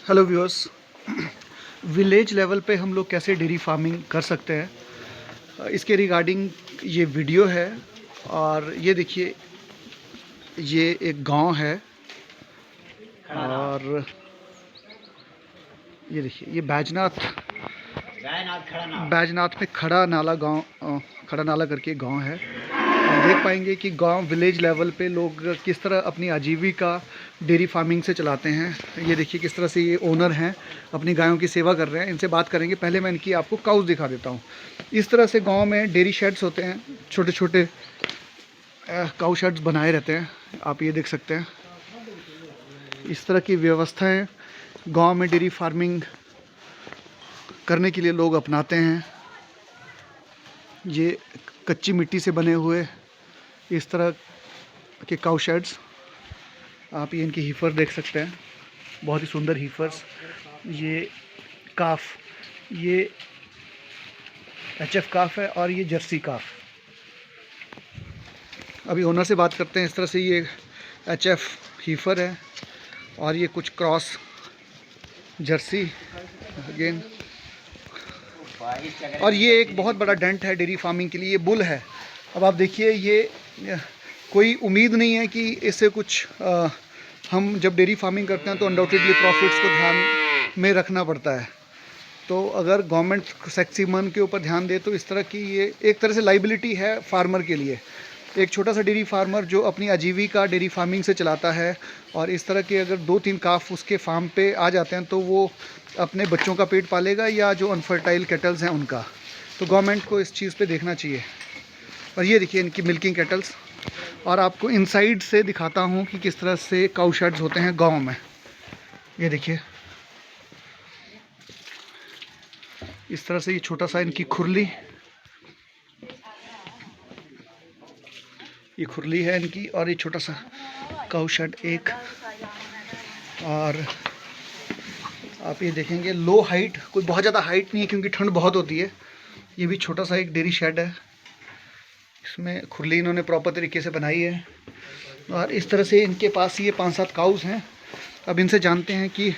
Hello viewers, village level पे हम लोग कैसे डेयरी फार्मिंग कर सकते हैं, इसके रिगार्डिंग ये वीडियो है। और ये देखिए, ये एक गांव है और ये देखिए, ये बैजनाथ में खड़ा नाला गांव, खड़ा नाला करके गांव है। हम देख पाएंगे कि गांव विलेज लेवल पे लोग किस तरह अपनी आजीविका डेयरी फार्मिंग से चलाते हैं। ये देखिए किस तरह से ये ओनर हैं, अपनी गायों की सेवा कर रहे हैं। इनसे बात करेंगे। पहले मैं इनकी आपको काउस दिखा देता हूँ। इस तरह से गांव में डेयरी शेड्स होते हैं, छोटे छोटे काउ शेड्स बनाए रहते हैं। आप ये देख सकते हैं, इस तरह की व्यवस्थाएं गांव में डेयरी फार्मिंग करने के लिए लोग अपनाते हैं। ये कच्ची मिट्टी से बने हुए इस तरह के काउ शेड्स, आप ये इनकी हीफर देख सकते हैं, बहुत ही सुंदर हीफर्स। ये काफ, ये एचएफ काफ है और ये जर्सी काफ। अभी ओनर से बात करते हैं। इस तरह से ये एचएफ हीफर है और ये कुछ क्रॉस जर्सी अगेन। और ये एक बहुत बड़ा डेंट है डेयरी फार्मिंग के लिए, ये बुल है। अब आप देखिए, ये कोई उम्मीद नहीं है कि इससे कुछ हम जब डेयरी फार्मिंग करते हैं तो अनडाउटेडली प्रॉफिट्स को ध्यान में रखना पड़ता है। तो अगर गवर्नमेंट सेक्सीमन के ऊपर ध्यान दे तो इस तरह की ये एक तरह से लाइबिलिटी है फार्मर के लिए। एक छोटा सा डेयरी फार्मर जो अपनी आजीविका डेयरी फार्मिंग से चलाता है और इस तरह के अगर 2-3 काफ उसके फार्म पे आ जाते हैं तो वो अपने बच्चों का पेट पालेगा या जो अनफर्टाइल कैटल्स हैं उनका। तो गवर्नमेंट को इस चीज़ पे देखना चाहिए। और ये देखिए इनकी मिल्किंग कैटल्स। और आपको इनसाइड से दिखाता हूँ कि किस तरह से काउ शेड्स होते हैं गांव में। ये देखिए, इस तरह से ये छोटा सा इनकी खुरली, ये खुरली है इनकी। और ये छोटा सा काउ शेड एक। और आप ये देखेंगे लो हाइट, कोई बहुत ज़्यादा हाइट नहीं है क्योंकि ठंड बहुत होती है। ये भी छोटा सा एक डेयरी शेड है, इसमें खुरली इन्होंने प्रॉपर तरीके से बनाई है। और इस तरह से इनके पास ये 5-7 काउस हैं। अब इनसे जानते हैं कि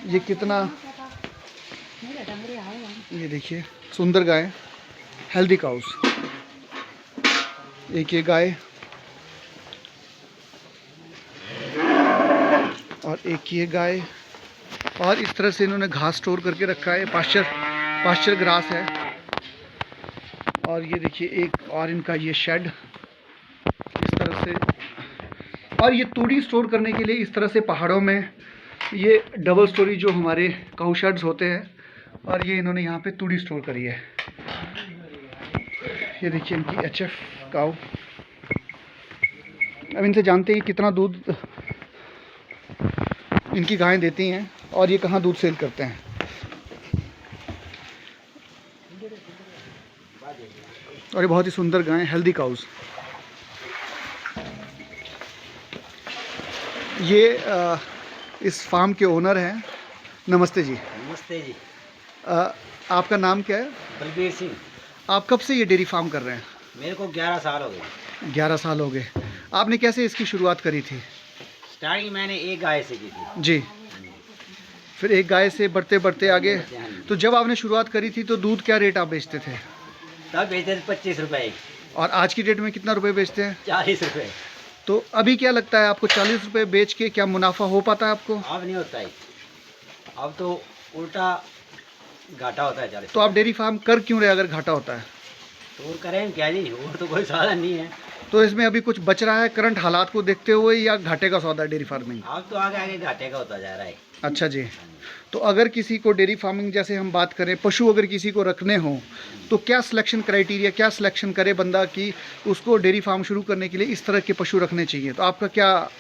ये कितना, ये देखिए सुंदर गाय, हेल्दी काउस। एक ये गाय और एक ये गाय। और इस तरह से इन्होंने घास स्टोर करके रखा है, पास्चर ग्रास है। और ये देखिए एक और इनका ये शेड इस तरह से। और ये तूड़ी स्टोर करने के लिए इस तरह से पहाड़ों में ये डबल स्टोरी जो हमारे काउ शेड्स होते हैं, और ये इन्होंने यहाँ पे तूड़ी स्टोर करी है। ये देखिए इनकी एचएफ काउ। अब इनसे जानते हैं कितना दूध इनकी गायें देती हैं और ये कहाँ दूध सेल करते हैं। और ये बहुत ही सुंदर गायें, हेल्दी काउस। ये इस फार्म के ओनर हैं। नमस्ते जी। नमस्ते जी। आपका नाम क्या है? बलबीर सिंह। आप कब से ये डेयरी फार्म कर रहे हैं? मेरे को 11 साल हो गए। 11 साल हो गए। आपने कैसे इसकी शुरुआत करी थी? स्टार्टिंग मैंने एक गाय से की थी जी। फिर एक गाय से बढ़ते बढ़ते आगे। तो जब आपने शुरुआत करी थी तो दूध क्या रेट आप बेचते थे? तब बेचते थे 25 रुपए। और आज की डेट में कितना रुपए बेचते हैं? 40 रुपए। तो अभी क्या लगता है आपको, 40 रुपए बेच के क्या मुनाफा हो पाता है आपको? अब नहीं होता है, अब तो उल्टा घाटा होता है 40। तो आप डेयरी फार्म कर क्यों रहे अगर घाटा होता है? तो करें क्या जी, और तो कोई साधन नहीं है। तो इसमें अभी कुछ बच रहा है करंट हालात को देखते हुए, या घाटे का सौदा है डेयरी फार्मिंग? अब तो आगे आगे घाटे का होता जा रहा है। अच्छा जी। तो अगर किसी को डेयरी फार्मिंग, जैसे हम बात करें पशु अगर किसी को रखने हो तो क्या सिलेक्शन क्राइटेरिया, क्या सिलेक्शन करे बंदा कि उसको डेयरी फार्म शुरू करने के लिए इस तरह के पशु रखने चाहिए? तो आपका क्या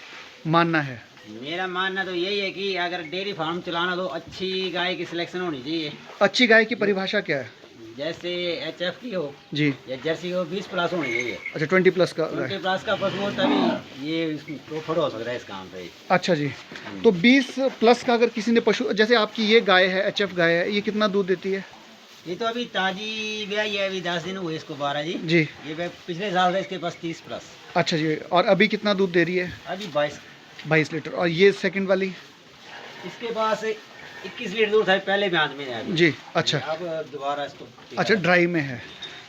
मानना है? मेरा मानना तो यही है कि अगर डेयरी फार्म चलाना तो अच्छी गाय की सिलेक्शन होनी चाहिए। अच्छी गाय की परिभाषा क्या है? जैसे एचएफ की हो जी, या जर्सी हो, 20 प्लस होनी चाहिए। अच्छा 20 प्लस का? 20 प्लस का पशु हो तभी ये प्रॉफिट हो सकता है इस काम पे। अच्छा जी। तो 20 प्लस का अगर किसी ने पशु, जैसे आपकी ये गाय है, एचएफ गाय है, ये कितना दूध देती है? ये तो अभी ताजी ब्याई है, अभी 10 दिन हुए इसको 12 जी। जी। ये पिछले साल था इसके पास 30 प्लस। अच्छा जी। और अभी कितना दूध दे रही है? अभी 22 22 लीटर। और ये सेकंड वाली? इसके पास 21 लीटर दूध है, पहले ब्याज में है अभी। जी अच्छा अब दोबारा इसको अच्छा ड्राई में है।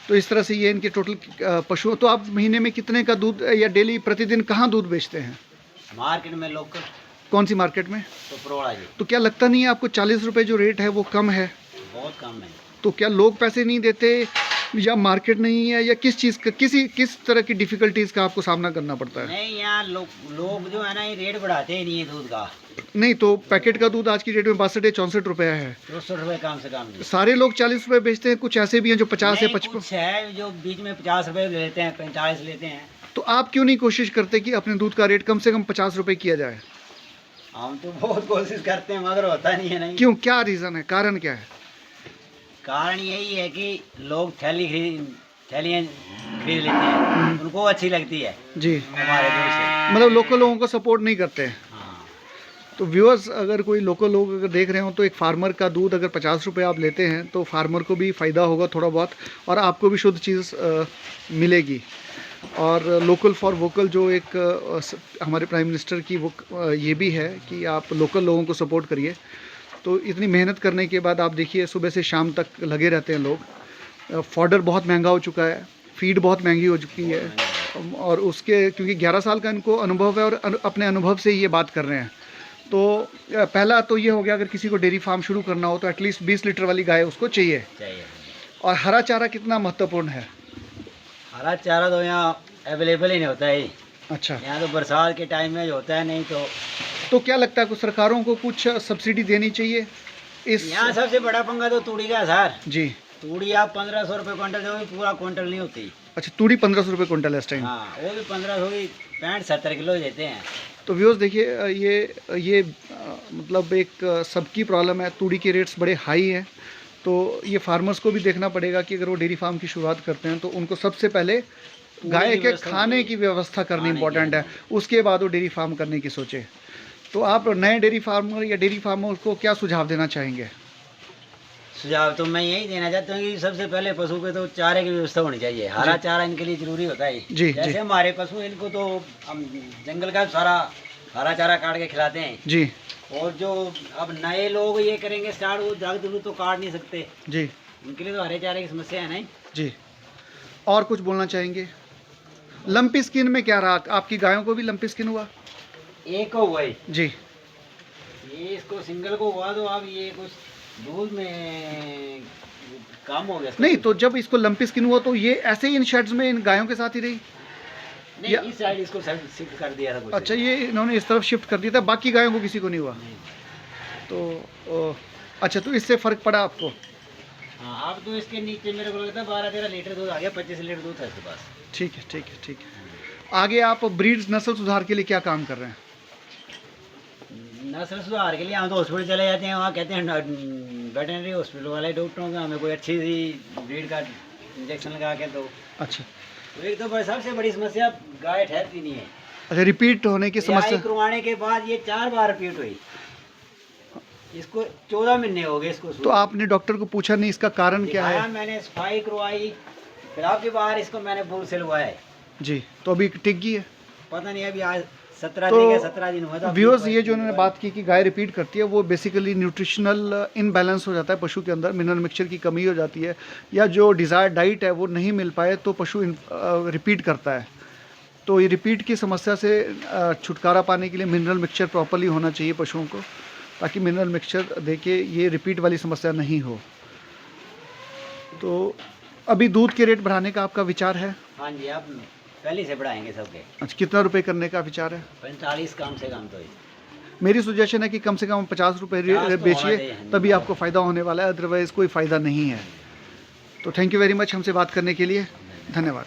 तो इस तरह से ये इनके टोटल पशु। तो आप महीने में कितने का दूध या डेली प्रतिदिन कहाँ दूध बेचते हैं? मार्केट में लोकल कौन सी मार्केट में? तो परोड़ा जी तो क्या लगता नहीं है आपको 40 रुपये जो रेट है वो कम है? बहुत कम है। तो क्या लोग पैसे नहीं देते या मार्केट नहीं है या किस चीज़ का किस तरह की डिफ़िकल्टीज़ का आपको सामना करना पड़ता है? नहीं, यहाँ लोग जो है ना, ये रेट बढ़ाते ही नहीं है दूध का। नहीं तो पैकेट का दूध आज की डेट में 62 या 64 रुपये है। 200 रुपये कम से कम। सारे लोग 40 रुपये बेचते हैं, कुछ ऐसे भी हैं जो 50 या 55। कुछ है जो बीच में 50 रुपये लेते हैं, 45 लेते हैं। तो आप क्यों नहीं कोशिश करते कि अपने दूध का रेट कम से कम 50 रुपये किया जाए? हम तो बहुत कोशिश करते हैं मगर होता नहीं है। नहीं क्यों, क्या रीज़न है, कारण क्या है? कारण यही है कि लोग थैलियाँ खरीद लेते हैं, उनको अच्छी लगती है जी, हमारे दूध से। मतलब लोकल लोगों को सपोर्ट नहीं करते हैं। हाँ। तो व्यूअर्स, अगर कोई लोकल लोग अगर देख रहे हो तो एक फार्मर का दूध अगर 50 रुपये आप लेते हैं तो फार्मर को भी फ़ायदा होगा थोड़ा बहुत, और आपको भी शुद्ध चीज़ मिलेगी। और लोकल फॉर वोकल जो एक हमारे प्राइम मिनिस्टर की वो ये भी है कि आप लोकल लोगों को सपोर्ट करिए। तो इतनी मेहनत करने के बाद आप देखिए सुबह से शाम तक लगे रहते हैं लोग। फॉडर बहुत महंगा हो चुका है, फीड बहुत महंगी हो चुकी है, और उसके क्योंकि 11 साल का इनको अनुभव है और अपने अनुभव से ये बात कर रहे हैं। तो पहला तो ये हो गया, अगर किसी को डेयरी फार्म शुरू करना हो तो एटलीस्ट 20 लीटर वाली गाय उसको चाहिए। और हरा चारा कितना महत्वपूर्ण है? हरा चारा तो यहाँ अवेलेबल ही नहीं होता है। अच्छा, यहाँ तो बरसात के टाइम में होता है, नहीं तो क्या लगता है कुछ सरकारों को कुछ सब्सिडी देनी चाहिए इस? यहाँ सबसे बड़ा पंगा तो तूड़ी का है सर। जी, तूड़ी आप 1500 रुपये क्विंटल दोगे, पूरा क्विंटल नहीं होती। अच्छा, तूड़ी 1500 रुपये क्विंटल है इस टाइम। हाँ, वो भी 1500 की 65-70 किलो देते हैं। तो व्यूअर्स देखिए, ये मतलब एक सबकी प्रॉब्लम है, तूड़ी के रेट्स बड़े हाई हैं। तो ये फार्मर्स को भी देखना पड़ेगा कि अगर वो डेयरी फार्म की शुरुआत करते हैं तो उनको सबसे पहले गाय के खाने की व्यवस्था करनी इम्पोर्टेंट है, उसके बाद वो डेयरी फार्म करने की सोचे। तो आप नए डेयरी फार्मर या डेयरी फार्मर को क्या सुझाव देना चाहेंगे? सुझाव तो मैं यही देना चाहता हूँ कि सबसे पहले पशु पे तो चारे की व्यवस्था होनी चाहिए। हरा चारा इनके लिए जरूरी होता है। जी, जैसे जी। हमारे पशु, इनको तो हम जंगल का सारा हरा चारा काट के खिलाते हैं जी और जो अब नए लोग ये करेंगे स्टार्ट, वो जाग तो काट नहीं सकते जी उनके लिए तो हरे चारे की समस्या है। नहीं जी, और कुछ बोलना चाहेंगे? लंपी स्किन में क्या रहा? आपकी गायों को भी लंपी स्किन हुआ? एक को हुआ ही। जी, ये इसको सिंगल को हुआ तो अब ये कुछ दूध में काम हो गया। नहीं तो जब इसको लंपी स्किन हुआ तो ये ऐसे ही इन शेड्स में इन गायों के साथ ही रही? नहीं, इस साइड इसको शिफ्ट कर दिया था कुछ। अच्छा, ये इन्होंने इस तरफ शिफ्ट कर दिया था, बाकी गायों को किसी को नहीं हुआ? नहीं। तो अच्छा, तो इससे फ़र्क पड़ा आपको? हाँ, अब तो इसके नीचे मेरे को लगता है 12-13 लीटर दूध आ गया, 25 लीटर दूध है इसके पास। ठीक है, ठीक है, ठीक है। आगे आप ब्रीड्स नस्ल सुधार के लिए क्या काम कर रहे हैं? नस्ल सुधार के लिए हम तो हॉस्पिटल चले जाते हैं, वहाँ कहते हैं वेटनरी हॉस्पिटल वाले डॉक्टरों का हमें कोई अच्छी सी ब्रीड का इंजेक्शन लगा के दो। अच्छा तो एक तो सबसे बड़ी समस्या गाय ठहरती नहीं है। अच्छा, रिपीट होने की समस्या? करवाने के बाद ये 4 बार रिपीट हुई, इसको 14 महीने हो गए इसको। तो आपने डॉक्टर को पूछा नहीं इसका कारण क्या है? मैंने सफाई करवाई, फिर आपके बाहर इसको मैंने बुल से लगवाया है। जी, तो अभी टिक गई है? पता नहीं, अभी आज 17 दिन हुआ था। व्यूअर्स, ये जो उन्होंने बात की कि गाय रिपीट करती है, वो बेसिकली न्यूट्रिशनल इनबैलेंस हो जाता है पशु के अंदर, मिनरल मिक्सचर की कमी हो जाती है, या जो डिज़ायर्ड डाइट है वो नहीं मिल पाए तो पशु रिपीट करता है। तो ये रिपीट की समस्या से छुटकारा पाने के लिए मिनरल मिक्सचर प्रॉपर्ली होना चाहिए पशुओं को, ताकि मिनरल मिक्सचर देके ये रिपीट वाली समस्या नहीं हो। तो अभी दूध के रेट बढ़ाने का आपका विचार है? हाँ जी, आप पहले से बढ़ाएंगे सबके। अच्छा, कितना रुपए करने का विचार है? 45 कम से कम। तो मेरी सजेशन है कि कम से कम 50 रुपये बेचिए, तभी आपको फ़ायदा होने वाला है, अदरवाइज़ कोई फ़ायदा नहीं है। तो थैंक यू वेरी मच हमसे बात करने के लिए, धन्यवाद।